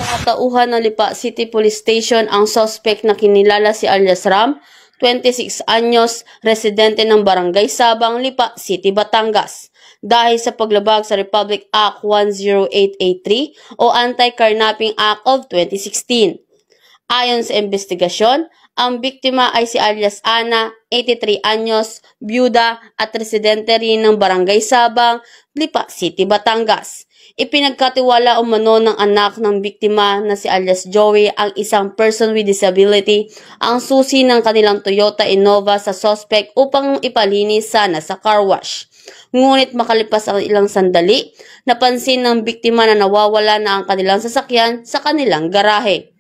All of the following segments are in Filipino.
Tauhan ng Lipa City Police Station ang suspect na kinilala si alias Ram, 26 anyos, residente ng Barangay Sabang, Lipa City, Batangas, dahil sa paglabag sa Republic Act 10883 o Anti-Carnapping Act of 2016. Ayon sa investigasyon, ang biktima ay si alias Ana, 83 anyos, byuda at residente rin ng Barangay Sabang, Lipa City, Batangas. Ipinagkatiwala umano ng anak ng biktima na si alias Joey, ang isang person with disability, ang susi ng kanilang Toyota Innova sa suspect upang ipalinis sana sa car wash. Ngunit makalipas ang ilang sandali, napansin ng biktima na nawawala na ang kanilang sasakyan sa kanilang garahe.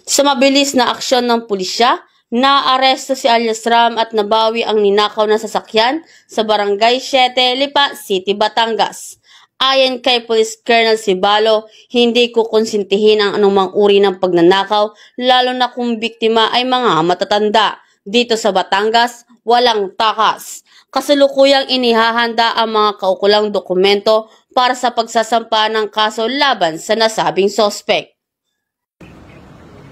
Sa mabilis na aksyon ng pulisya, naaresto si alias Ram at nabawi ang ninakaw na sasakyan sa Barangay 7, Lipa City, Batangas. Ayon kay Police Colonel Sibalo, hindi kukonsintihin ang anumang uri ng pagnanakaw, lalo na kung biktima ay mga matatanda. Dito sa Batangas, walang takas. Kasalukuyang inihahanda ang mga kaukulang dokumento para sa pagsasampa ng kaso laban sa nasabing suspect.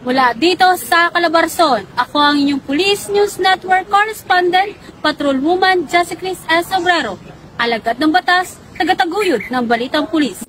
Mula dito sa Calabarzon, ako ang inyong Police News Network Correspondent, Patrolwoman Jessica S. Obrero, alagad ng batas, tagataguyod ng Balitang Pulis.